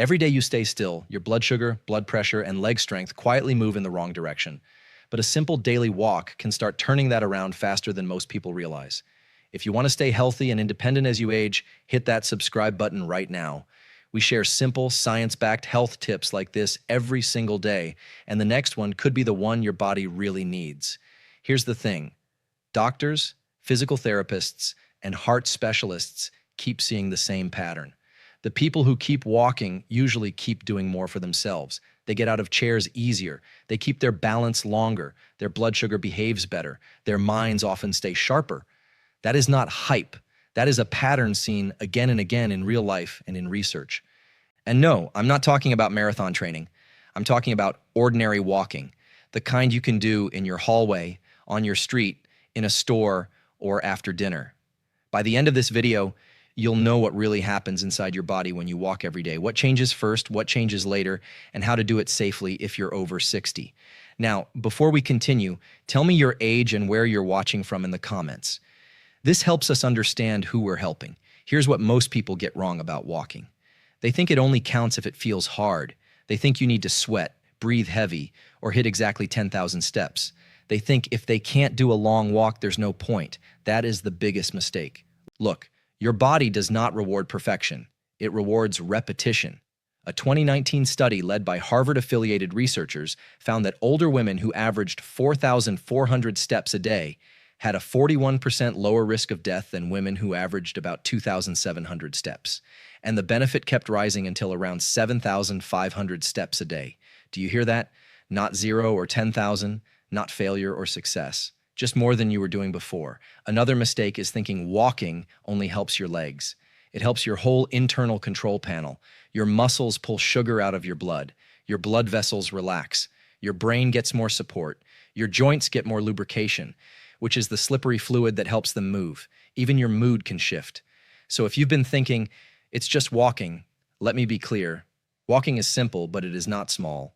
Every day you stay still, your blood sugar, blood pressure, and leg strength quietly move in the wrong direction. But a simple daily walk can start turning that around faster than most people realize. If you want to stay healthy and independent as you age, hit that subscribe button right now. We share simple, science-backed health tips like this every single day, and the next one could be the one your body really needs. Here's the thing. Doctors, physical therapists, and heart specialists keep seeing the same pattern. The people who keep walking usually keep doing more for themselves. They get out of chairs easier. They keep their balance longer. Their blood sugar behaves better. Their minds often stay sharper. That is not hype. That is a pattern seen again and again in real life and in research. And no, I'm not talking about marathon training. I'm talking about ordinary walking, the kind you can do in your hallway, on your street, in a store, or after dinner. By the end of this video, you'll know what really happens inside your body when you walk every day, what changes first, what changes later, and how to do it safely if you're over 60. Now, before we continue, tell me your age and where you're watching from in the comments. This helps us understand who we're helping. Here's what most people get wrong about walking. They think it only counts if it feels hard. They think you need to sweat, breathe heavy, or hit exactly 10,000 steps. They think if they can't do a long walk, there's no point. That is the biggest mistake. Look, your body does not reward perfection. It rewards repetition. A 2019 study led by Harvard-affiliated researchers found that older women who averaged 4,400 steps a day had a 41% lower risk of death than women who averaged about 2,700 steps. And the benefit kept rising until around 7,500 steps a day. Do you hear that? Not 0 or 10,000, not failure or success. Just more than you were doing before. Another mistake is thinking walking only helps your legs. It helps your whole internal control panel. Your muscles pull sugar out of your blood. Your blood vessels relax. Your brain gets more support. Your joints get more lubrication, which is the slippery fluid that helps them move. Even your mood can shift. So if you've been thinking, it's just walking, let me be clear. Walking is simple, but it is not small.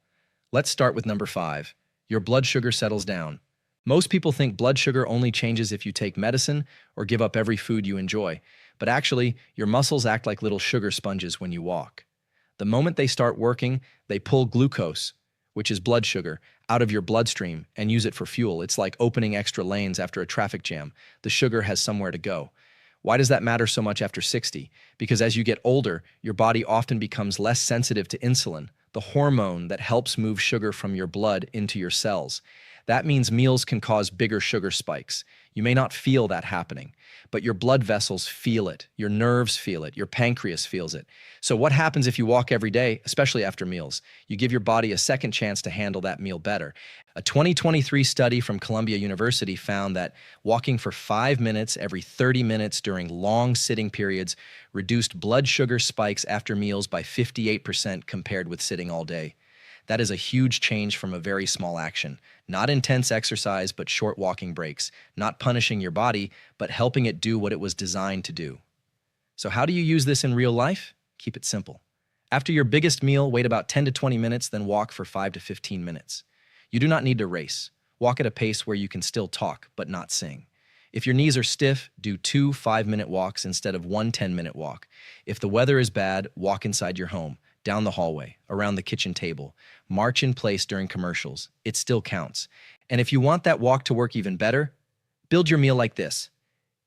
Let's start with number 5. Your blood sugar settles down. Most people think blood sugar only changes if you take medicine or give up every food you enjoy, but actually, your muscles act like little sugar sponges when you walk. The moment they start working, they pull glucose, which is blood sugar, out of your bloodstream and use it for fuel. It's like opening extra lanes after a traffic jam. The sugar has somewhere to go. Why does that matter so much after 60? Because as you get older, your body often becomes less sensitive to insulin, the hormone that helps move sugar from your blood into your cells. That means meals can cause bigger sugar spikes. You may not feel that happening, but your blood vessels feel it, your nerves feel it, your pancreas feels it. So what happens if you walk every day, especially after meals? You give your body a second chance to handle that meal better. A 2023 study from Columbia University found that walking for 5 minutes every 30 minutes during long sitting periods reduced blood sugar spikes after meals by 58% compared with sitting all day. That is a huge change from a very small action. Not intense exercise, but short walking breaks. Not punishing your body, but helping it do what it was designed to do. So how do you use this in real life? Keep it simple. After your biggest meal, wait about 10 to 20 minutes, then walk for 5 to 15 minutes. You do not need to race. Walk at a pace where you can still talk, but not sing. If your knees are stiff, do 2 5-minute walks instead of 1 10-minute walk. If the weather is bad, walk inside your home, down the hallway, around the kitchen table. March in place during commercials. It still counts. And if you want that walk to work even better, build your meal like this.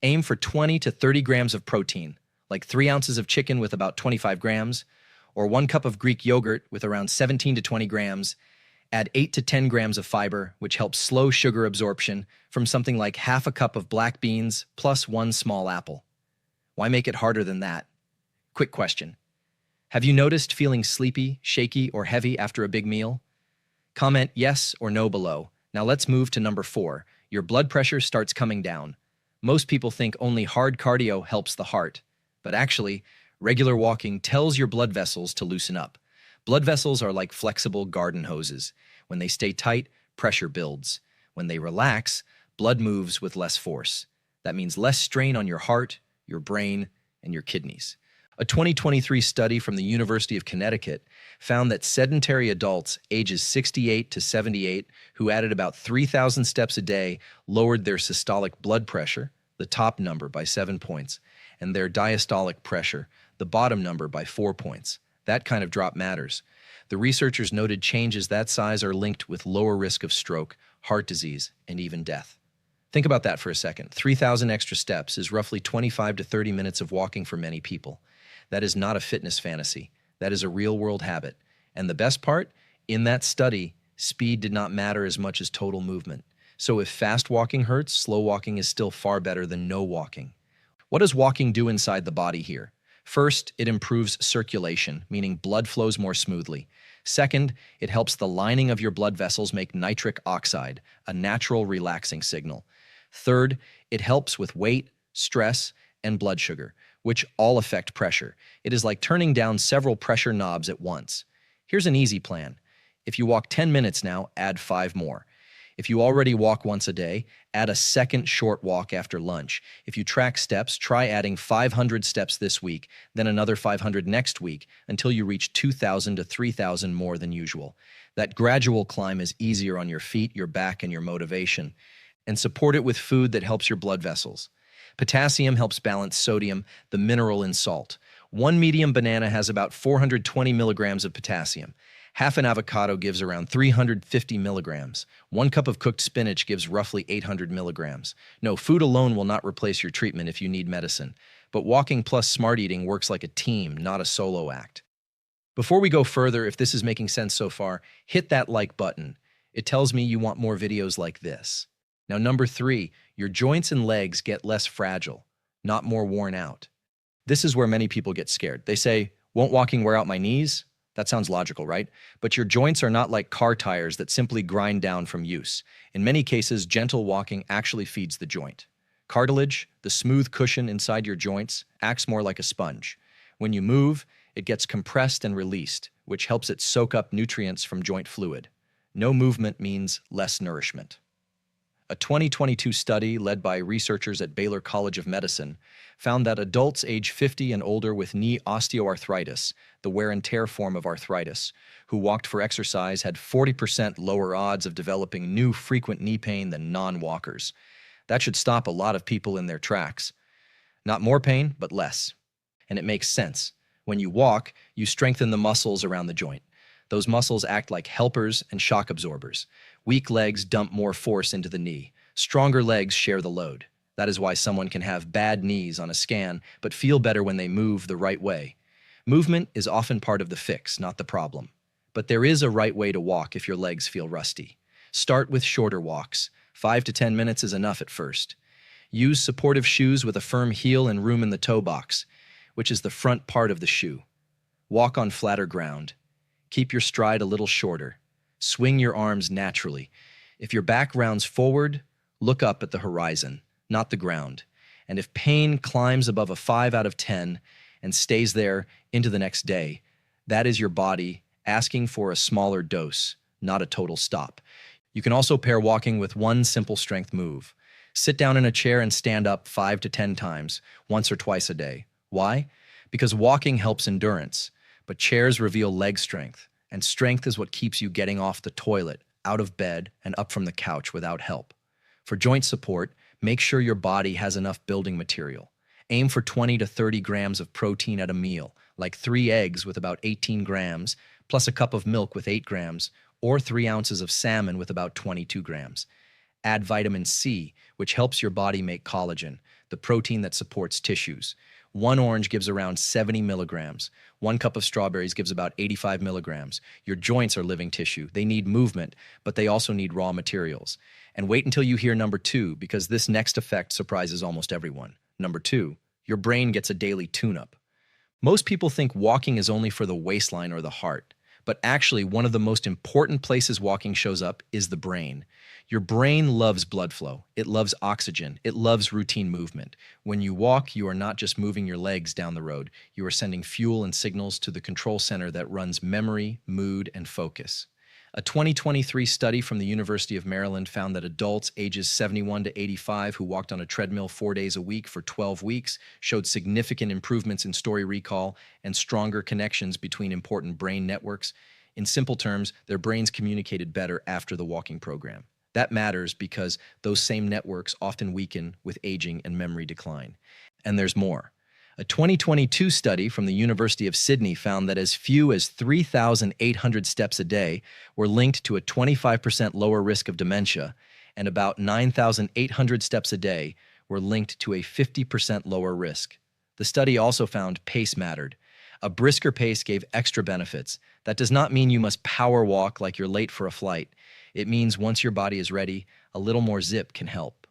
Aim for 20 to 30 grams of protein, like 3 ounces of chicken with about 25 grams, or 1 cup of Greek yogurt with around 17 to 20 grams. Add 8 to 10 grams of fiber, which helps slow sugar absorption from something like half a cup of black beans plus 1 small apple. Why make it harder than that? Quick question. Have you noticed feeling sleepy, shaky, or heavy after a big meal? Comment yes or no below. Now let's move to number 4. Your blood pressure starts coming down. Most people think only hard cardio helps the heart, but actually, regular walking tells your blood vessels to loosen up. Blood vessels are like flexible garden hoses. When they stay tight, pressure builds. When they relax, blood moves with less force. That means less strain on your heart, your brain, and your kidneys. A 2023 study from the University of Connecticut found that sedentary adults ages 68 to 78 who added about 3,000 steps a day lowered their systolic blood pressure, the top number, by 7 points, and their diastolic pressure, the bottom number, by 4 points. That kind of drop matters. The researchers noted changes that size are linked with lower risk of stroke, heart disease, and even death. Think about that for a second. 3,000 extra steps is roughly 25 to 30 minutes of walking for many people. That is not a fitness fantasy. That is a real-world habit. And the best part? In that study, speed did not matter as much as total movement. So if fast walking hurts, slow walking is still far better than no walking. What does walking do inside the body here? First, it improves circulation, meaning blood flows more smoothly. Second, it helps the lining of your blood vessels make nitric oxide, a natural relaxing signal. Third, it helps with weight, stress, and blood sugar, which all affect pressure. It is like turning down several pressure knobs at once. Here's an easy plan. If you walk 10 minutes now, add 5 more. If you already walk once a day, add a second short walk after lunch. If you track steps, try adding 500 steps this week, then another 500 next week, until you reach 2,000 to 3,000 more than usual. That gradual climb is easier on your feet, your back, and your motivation. And support it with food that helps your blood vessels. Potassium helps balance sodium, the mineral in salt. One medium banana has about 420 milligrams of potassium. Half an avocado gives around 350 milligrams. 1 cup of cooked spinach gives roughly 800 milligrams. No, food alone will not replace your treatment if you need medicine. But walking plus smart eating works like a team, not a solo act. Before we go further, if this is making sense so far, hit that like button. It tells me you want more videos like this. Now, number 3, your joints and legs get less fragile, not more worn out. This is where many people get scared. They say, won't walking wear out my knees? That sounds logical, right? But your joints are not like car tires that simply grind down from use. In many cases, gentle walking actually feeds the joint. Cartilage, the smooth cushion inside your joints, acts more like a sponge. When you move, it gets compressed and released, which helps it soak up nutrients from joint fluid. No movement means less nourishment. A 2022 study led by researchers at Baylor College of Medicine found that adults age 50 and older with knee osteoarthritis, the wear and tear form of arthritis, who walked for exercise had 40% lower odds of developing new frequent knee pain than non-walkers. That should stop a lot of people in their tracks. Not more pain, but less. And it makes sense. When you walk, you strengthen the muscles around the joint. Those muscles act like helpers and shock absorbers. Weak legs dump more force into the knee. Stronger legs share the load. That is why someone can have bad knees on a scan, but feel better when they move the right way. Movement is often part of the fix, not the problem. But there is a right way to walk if your legs feel rusty. Start with shorter walks. 5 to 10 minutes is enough at first. Use supportive shoes with a firm heel and room in the toe box, which is the front part of the shoe. Walk on flatter ground. Keep your stride a little shorter. Swing your arms naturally. If your back rounds forward, look up at the horizon, not the ground. And if pain climbs above a 5 out of 10 and stays there into the next day, that is your body asking for a smaller dose, not a total stop. You can also pair walking with one simple strength move. Sit down in a chair and stand up 5 to 10 times, once or twice a day. Why? Because walking helps endurance, but chairs reveal leg strength, and strength is what keeps you getting off the toilet, out of bed, and up from the couch without help. For joint support, make sure your body has enough building material. Aim for 20 to 30 grams of protein at a meal, like 3 eggs with about 18 grams, plus a cup of milk with 8 grams, or 3 ounces of salmon with about 22 grams. Add vitamin C, which helps your body make collagen, the protein that supports tissues. 1 orange gives around 70 milligrams. 1 cup of strawberries gives about 85 milligrams. Your joints are living tissue. They need movement, but they also need raw materials. And wait until you hear number 2, because this next effect surprises almost everyone. Number 2, your brain gets a daily tune-up. Most people think walking is only for the waistline or the heart, but actually one of the most important places walking shows up is the brain. Your brain loves blood flow. It loves oxygen. It loves routine movement. When you walk, you are not just moving your legs down the road. You are sending fuel and signals to the control center that runs memory, mood, and focus. A 2023 study from the University of Maryland found that adults ages 71 to 85 who walked on a treadmill 4 days a week for 12 weeks showed significant improvements in story recall and stronger connections between important brain networks. In simple terms, their brains communicated better after the walking program. That matters because those same networks often weaken with aging and memory decline. And there's more. A 2022 study from the University of Sydney found that as few as 3,800 steps a day were linked to a 25% lower risk of dementia, and about 9,800 steps a day were linked to a 50% lower risk. The study also found pace mattered. A brisker pace gave extra benefits. That does not mean you must power walk like you're late for a flight. It means once your body is ready, a little more zip can help.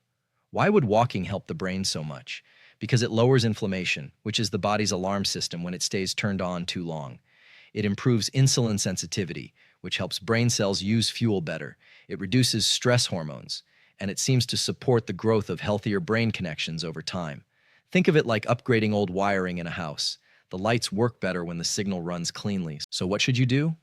Why would walking help the brain so much? Because it lowers inflammation, which is the body's alarm system when it stays turned on too long. It improves insulin sensitivity, which helps brain cells use fuel better. It reduces stress hormones, and it seems to support the growth of healthier brain connections over time. Think of it like upgrading old wiring in a house. The lights work better when the signal runs cleanly. So what should you do?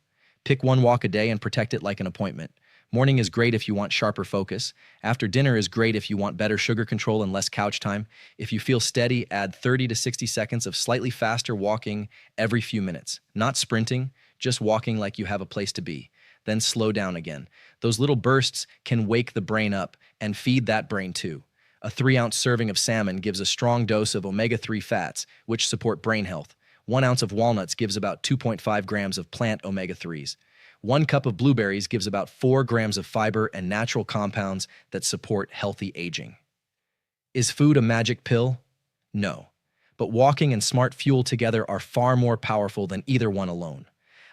Pick one walk a day and protect it like an appointment. Morning is great if you want sharper focus. After dinner is great if you want better sugar control and less couch time. If you feel steady, add 30 to 60 seconds of slightly faster walking every few minutes. Not sprinting, just walking like you have a place to be. Then slow down again. Those little bursts can wake the brain up and feed that brain too. A 3-ounce serving of salmon gives a strong dose of omega-3 fats, which support brain health. 1 ounce of walnuts gives about 2.5 grams of plant omega-3s. 1 cup of blueberries gives about 4 grams of fiber and natural compounds that support healthy aging. Is food a magic pill? No. But walking and smart fuel together are far more powerful than either one alone.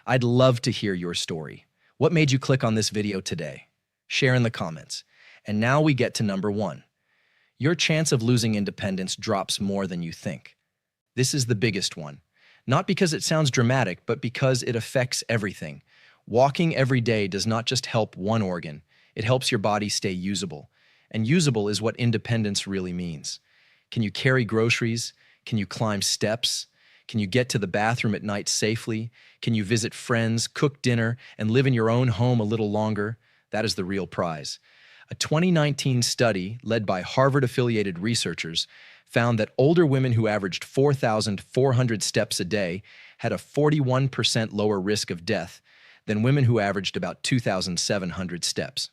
I'd love to hear your story. What made you click on this video today? Share in the comments. And now we get to number 1. Your chance of losing independence drops more than you think. This is the biggest one. Not because it sounds dramatic, but because it affects everything. Walking every day does not just help one organ, it helps your body stay usable. And usable is what independence really means. Can you carry groceries? Can you climb steps? Can you get to the bathroom at night safely? Can you visit friends, cook dinner, and live in your own home a little longer? That is the real prize. A 2019 study led by Harvard-affiliated researchers found that older women who averaged 4,400 steps a day had a 41% lower risk of death than women who averaged about 2,700 steps.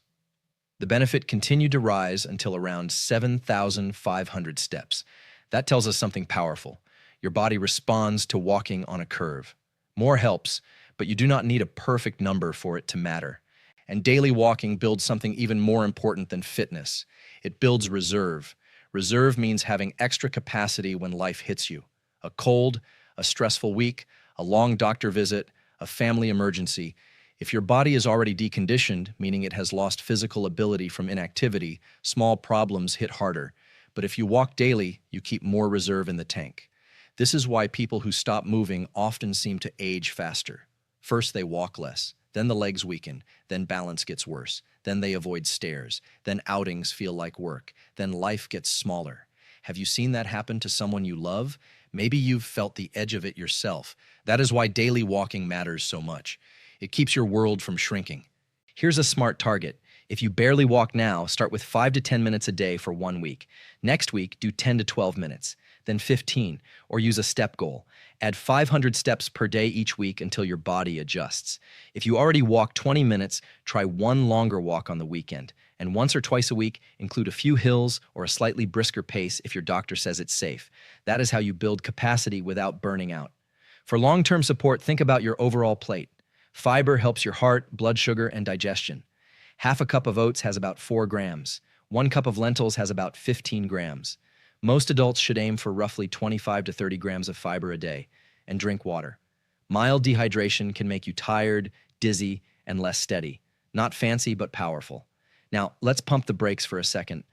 The benefit continued to rise until around 7,500 steps. That tells us something powerful. Your body responds to walking on a curve. More helps, but you do not need a perfect number for it to matter. And daily walking builds something even more important than fitness. It builds reserve. Reserve means having extra capacity when life hits you. A cold, a stressful week, a long doctor visit, a family emergency. If your body is already deconditioned, meaning it has lost physical ability from inactivity, small problems hit harder. But if you walk daily, you keep more reserve in the tank. This is why people who stop moving often seem to age faster. First, they walk less. Then the legs weaken. Then balance gets worse. Then they avoid stairs. Then outings feel like work. Then life gets smaller. Have you seen that happen to someone you love? Maybe you've felt the edge of it yourself. That is why daily walking matters so much. It keeps your world from shrinking. Here's a smart target. If you barely walk now, start with 5 to 10 minutes a day for 1 week. Next week, do 10 to 12 minutes, then 15, or use a step goal. Add 500 steps per day each week until your body adjusts. If you already walk 20 minutes, try one longer walk on the weekend. And once or twice a week, include a few hills or a slightly brisker pace if your doctor says it's safe. That is how you build capacity without burning out. For long-term support, think about your overall plate. Fiber helps your heart, blood sugar, and digestion. Half a cup of oats has about 4 grams. 1 cup of lentils has about 15 grams. Most adults should aim for roughly 25 to 30 grams of fiber a day, and drink water. Mild dehydration can make you tired, dizzy, and less steady. Not fancy, but powerful. Now, let's pump the brakes for a second.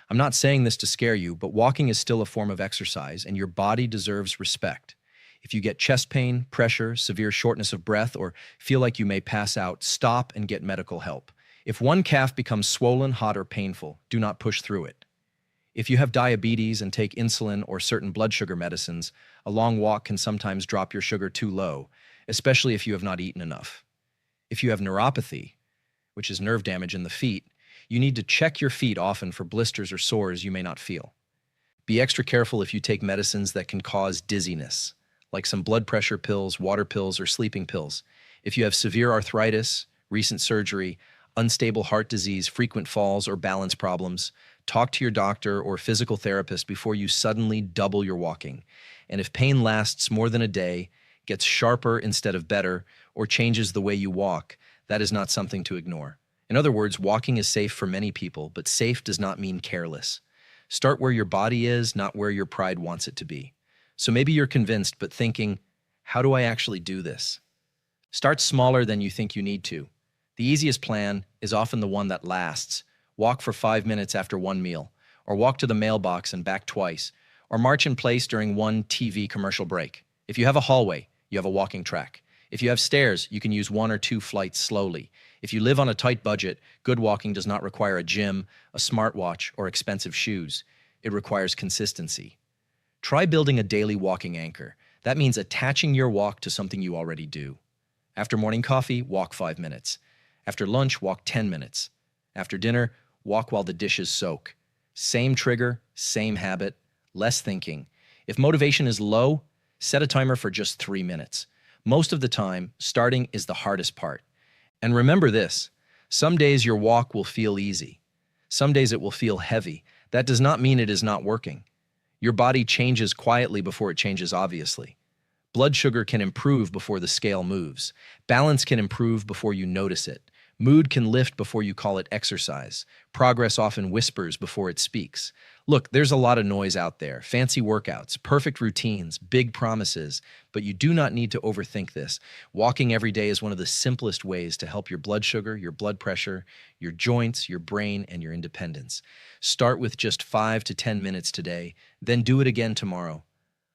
I'm not saying this to scare you, but walking is still a form of exercise, and your body deserves respect. If you get chest pain, pressure, severe shortness of breath, or feel like you may pass out, stop and get medical help. If one calf becomes swollen, hot, or painful, do not push through it. If you have diabetes and take insulin or certain blood sugar medicines, a long walk can sometimes drop your sugar too low, especially if you have not eaten enough. If you have neuropathy, which is nerve damage in the feet, you need to check your feet often for blisters or sores you may not feel. Be extra careful if you take medicines that can cause dizziness, like some blood pressure pills, water pills, or sleeping pills. If you have severe arthritis, recent surgery, unstable heart disease, frequent falls, or balance problems, talk to your doctor or physical therapist before you suddenly double your walking. And if pain lasts more than a day, gets sharper instead of better, or changes the way you walk, that is not something to ignore. In other words, walking is safe for many people, but safe does not mean careless. Start where your body is, not where your pride wants it to be. So maybe you're convinced, but thinking, how do I actually do this? Start smaller than you think you need to. The easiest plan is often the one that lasts. Walk for 5 minutes after one meal, or walk to the mailbox and back twice, or march in place during one TV commercial break. If you have a hallway, you have a walking track. If you have stairs, you can use 1 or 2 flights slowly. If you live on a tight budget, good walking does not require a gym, a smartwatch, or expensive shoes. It requires consistency. Try building a daily walking anchor. That means attaching your walk to something you already do. After morning coffee, walk 5 minutes. After lunch, walk 10 minutes. After dinner, walk while the dishes soak. Same trigger, same habit, less thinking. If motivation is low, set a timer for just 3 minutes. Most of the time, starting is the hardest part. And remember this, some days your walk will feel easy. Some days it will feel heavy. That does not mean it is not working. Your body changes quietly before it changes obviously. Blood sugar can improve before the scale moves. Balance can improve before you notice it. Mood can lift before you call it exercise. Progress often whispers before it speaks. Look, there's a lot of noise out there. Fancy workouts, perfect routines, big promises, but you do not need to overthink this. Walking every day is one of the simplest ways to help your blood sugar, your blood pressure, your joints, your brain, and your independence. Start with just 5 to 10 minutes today, then do it again tomorrow.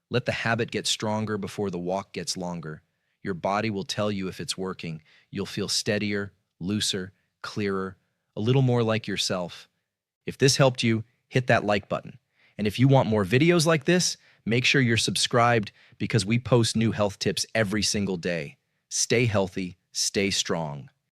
Let the habit get stronger before the walk gets longer. Your body will tell you if it's working. You'll feel steadier, looser, clearer, a little more like yourself. If this helped you, hit that like button. And if you want more videos like this, make sure you're subscribed because we post new health tips every single day. Stay healthy, stay strong.